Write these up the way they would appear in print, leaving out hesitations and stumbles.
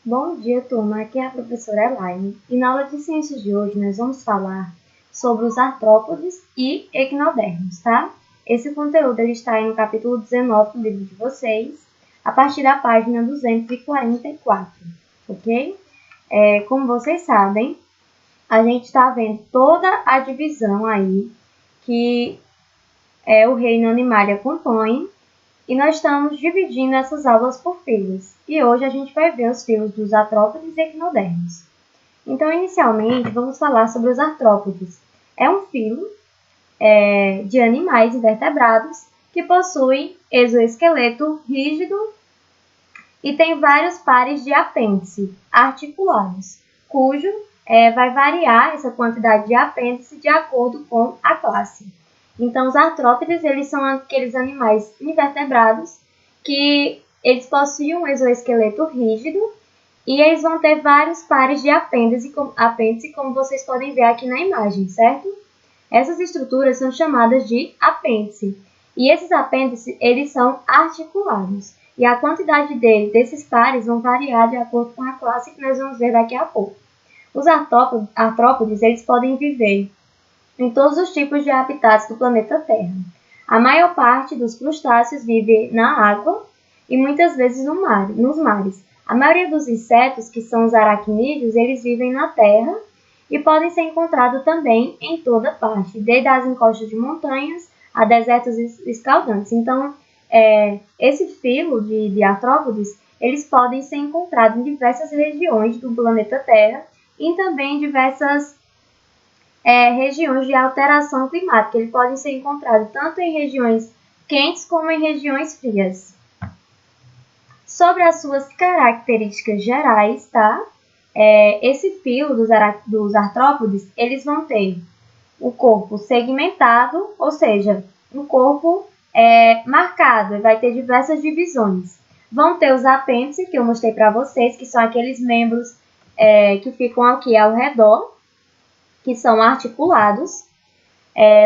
Bom dia, turma. Aqui é a professora Elaine e na aula de ciências de hoje nós vamos falar sobre os artrópodes e equinodermos, tá? Esse conteúdo ele está aí no capítulo 19 do livro de vocês, a partir da página 244, ok? Como vocês sabem, a gente está vendo toda a divisão aí que o reino animalia compõe. E nós estamos dividindo essas aulas por filos. E hoje a gente vai ver os filos dos artrópodes e equinodermos. Então, inicialmente, vamos falar sobre os artrópodes. É um filo de animais invertebrados que possui exoesqueleto rígido e tem vários pares de apêndice articulados, cujo vai variar essa quantidade de apêndice de acordo com a classe. Então, os artrópodes, eles são aqueles animais invertebrados que eles possuem um exoesqueleto rígido e eles vão ter vários pares de apêndice, como vocês podem ver aqui na imagem, certo? Essas estruturas são chamadas de apêndice. E esses apêndices, eles são articulados. E a quantidade desses pares vão variar de acordo com a classe que nós vamos ver daqui a pouco. Os artrópodes, eles podem viver em todos os tipos de habitats do planeta Terra. A maior parte dos crustáceos vive na água e muitas vezes nos mares. A maioria dos insetos, que são os aracnídeos, eles vivem na terra e podem ser encontrados também em toda parte, desde as encostas de montanhas a desertos escaldantes. Então, esse filo de artrópodes, eles podem ser encontrados em diversas regiões do planeta Terra e também em diversas regiões de alteração climática. Eles podem ser encontrados tanto em regiões quentes como em regiões frias. Sobre as suas características gerais, tá? Esse filo dos artrópodes, eles vão ter o corpo segmentado, ou seja, um corpo marcado, vai ter diversas divisões. Vão ter os apêndices, que eu mostrei para vocês, que são aqueles membros que ficam aqui ao redor, que são articulados,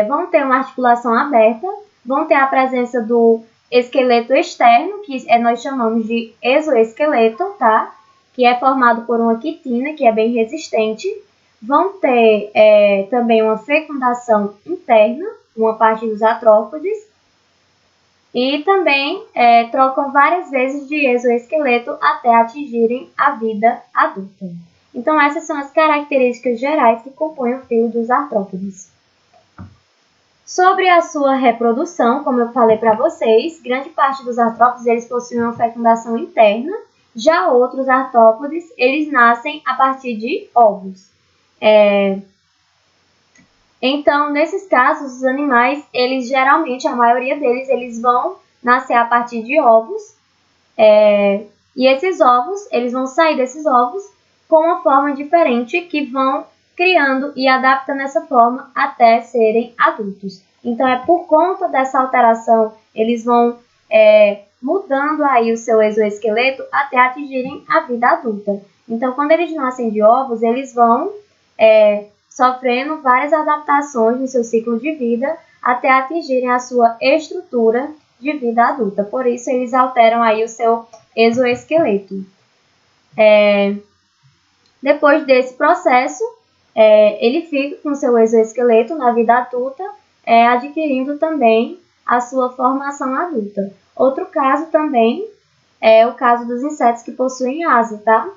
vão ter uma articulação aberta, vão ter a presença do esqueleto externo, que nós chamamos de exoesqueleto, tá? Que é formado por uma quitina, que é bem resistente. Vão ter também uma fecundação interna, uma parte dos artrópodes, e também trocam várias vezes de exoesqueleto até atingirem a vida adulta. Então, essas são as características gerais que compõem o filo dos artrópodes. Sobre a sua reprodução, como eu falei para vocês, grande parte dos artrópodes eles possuem uma fecundação interna, já outros artrópodes eles nascem a partir de ovos. Então, nesses casos, os animais, eles geralmente, a maioria deles, eles vão nascer a partir de ovos, e esses ovos, eles vão sair desses ovos com uma forma diferente que vão criando e adaptando essa forma até serem adultos. Então, por conta dessa alteração, eles vão mudando aí o seu exoesqueleto até atingirem a vida adulta. Então, quando eles nascem de ovos, eles vão sofrendo várias adaptações no seu ciclo de vida até atingirem a sua estrutura de vida adulta. Por isso, eles alteram aí o seu exoesqueleto. Depois desse processo, ele fica com seu exoesqueleto na vida adulta, adquirindo também a sua formação adulta. Outro caso também é o caso dos insetos que possuem asa, tá?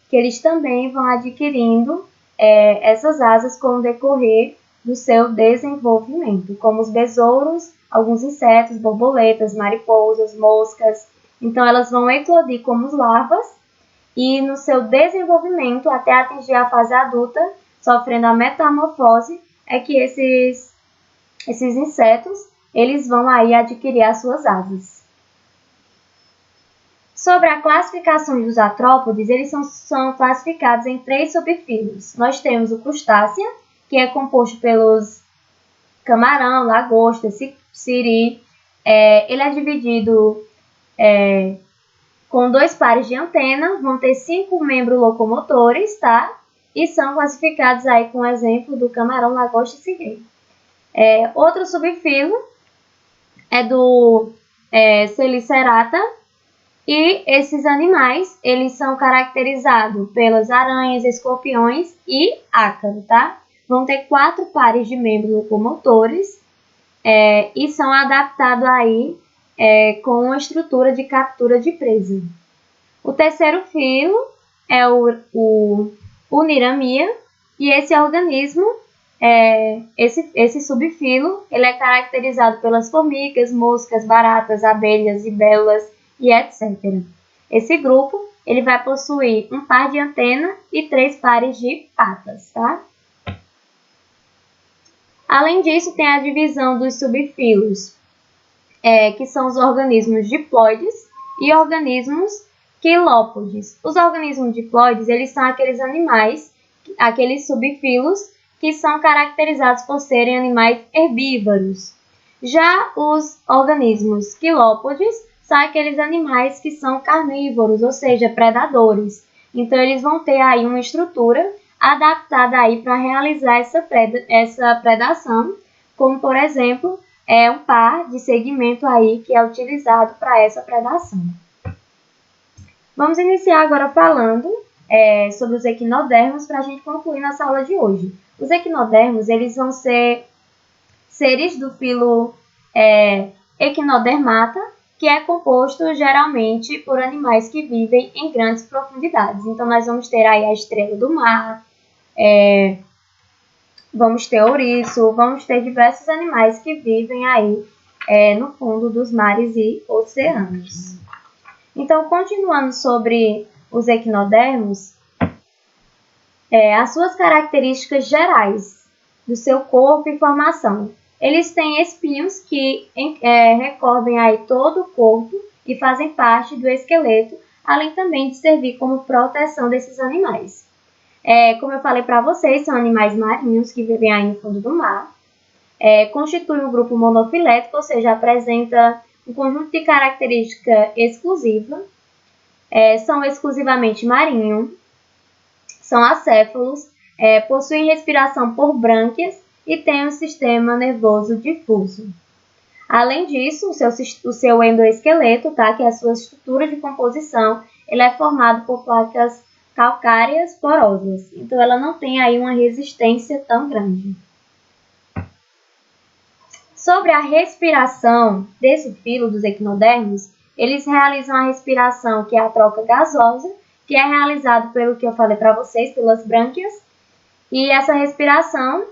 Que eles também vão adquirindo essas asas com o decorrer do seu desenvolvimento, como os besouros, alguns insetos, borboletas, mariposas, moscas. Então, elas vão eclodir como larvas e no seu desenvolvimento até atingir a fase adulta, sofrendo a metamorfose, é que esses insetos eles vão aí adquirir as suas asas. Sobre a classificação dos artrópodes, eles são classificados em 3 subfilos. Nós temos o crustácea, que é composto pelos camarão, lagosta, siri. Ele é dividido com 2 pares de antena, vão ter 5 membros locomotores, tá? E são classificados aí com o exemplo do camarão, lagosta e siri. Outro subfilo é do Selicerata, E esses animais, eles são caracterizados pelas aranhas, escorpiões e ácaro, tá? Vão ter 4 pares de membros locomotores e são adaptados aí com uma estrutura de captura de presa. O terceiro filo é o Uniramia, e esse organismo, esse subfilo, ele é caracterizado pelas formigas, moscas, baratas, abelhas, libélulas e etc. Esse grupo, ele vai possuir um par de antena e 3 pares de patas, tá? Além disso, tem a divisão dos subfilos, que são os organismos diploides e organismos quilópodes. Os organismos diploides, eles são aqueles animais, aqueles subfilos, que são caracterizados por serem animais herbívoros. Já os organismos quilópodes são aqueles animais que são carnívoros, ou seja, predadores. Então, eles vão ter aí uma estrutura adaptada aí para realizar essa predação, como, por exemplo, um par de segmento aí que é utilizado para essa predação. Vamos iniciar agora falando sobre os equinodermos para a gente concluir nossa aula de hoje. Os equinodermos, eles vão ser seres do filo Equinodermata, que é composto geralmente por animais que vivem em grandes profundidades. Então, nós vamos ter aí a estrela do mar, vamos ter ouriço, vamos ter diversos animais que vivem aí no fundo dos mares e oceanos. Então, continuando sobre os equinodermos, as suas características gerais do seu corpo e formação. Eles têm espinhos que recobrem aí todo o corpo e fazem parte do esqueleto, além também de servir como proteção desses animais. Como eu falei para vocês, são animais marinhos que vivem aí no fundo do mar. Constituem um grupo monofilético, ou seja, apresenta um conjunto de características exclusivas. São exclusivamente marinhos, são acéfalos, possuem respiração por brânquias e têm um sistema nervoso difuso. Além disso, o seu endoesqueleto, tá, que é a sua estrutura de composição, ele é formado por placas calcárias porosas. Então, ela não tem aí uma resistência tão grande. Sobre a respiração desse filo dos equinodermos, eles realizam a respiração, que é a troca gasosa, que é realizada pelo que eu falei para vocês, pelas brânquias. E essa respiração,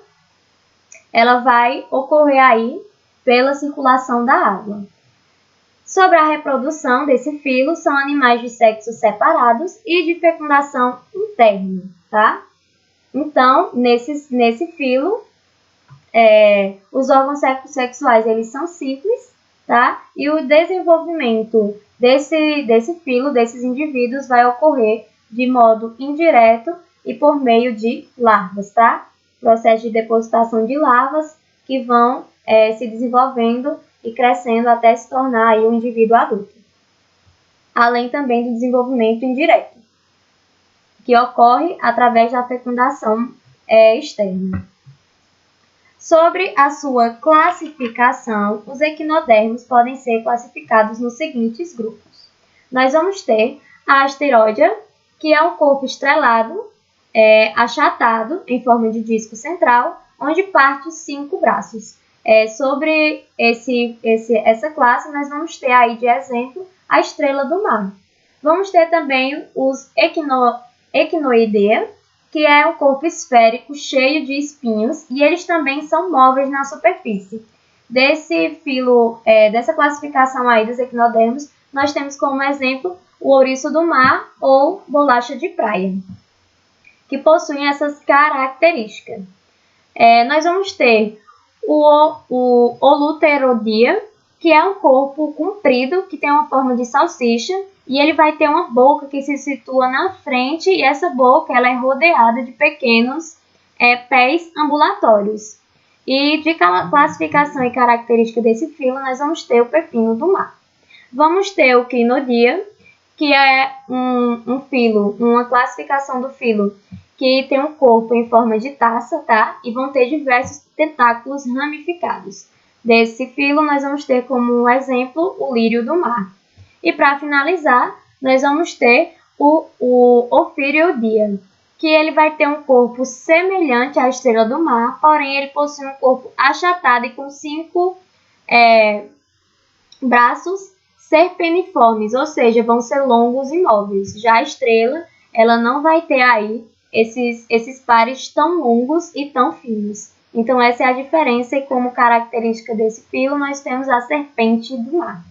ela vai ocorrer aí pela circulação da água. Sobre a reprodução desse filo, são animais de sexos separados e de fecundação interna, tá? Então, nesse filo, os órgãos sexuais, eles são simples, tá? E o desenvolvimento desse filo, desses indivíduos, vai ocorrer de modo indireto e por meio de larvas, tá? Processo de depositação de larvas que vão se desenvolvendo e crescendo até se tornar aí um indivíduo adulto. Além também do desenvolvimento indireto, que ocorre através da fecundação externa. Sobre a sua classificação, os equinodermos podem ser classificados nos seguintes grupos. Nós vamos ter a asteróidea, que é um corpo estrelado, achatado, em forma de disco central, onde parte 5 braços. Sobre essa classe, nós vamos ter aí de exemplo a estrela do mar. Vamos ter também os Equinoidea, que é um corpo esférico cheio de espinhos, e eles também são móveis na superfície. Desse filo, dessa classificação aí dos equinodermos, nós temos como exemplo o ouriço do mar ou bolacha de praia, que possuem essas características. Nós vamos ter o Holuterodia, que é um corpo comprido, que tem uma forma de salsicha, e ele vai ter uma boca que se situa na frente, e essa boca ela é rodeada de pequenos pés ambulatórios. E de classificação e característica desse filo, nós vamos ter o pepino do mar. Vamos ter o Crinodia, que é um filo, uma classificação do filo, que tem um corpo em forma de taça, tá? E vão ter diversos tentáculos ramificados. Desse filo, nós vamos ter como exemplo o lírio do mar. E para finalizar, nós vamos ter o Ophiurodia, que ele vai ter um corpo semelhante à estrela do mar, porém ele possui um corpo achatado e com 5 braços serpeniformes, ou seja, vão ser longos e móveis. Já a estrela, ela não vai ter aí esses pares tão longos e tão finos. Então essa é a diferença, e como característica desse filo nós temos a serpente do mar.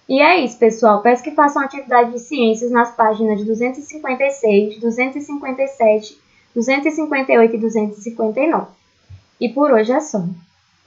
E é isso, pessoal. Peço que façam atividade de ciências nas páginas 256, 257, 258 e 259. E por hoje é só.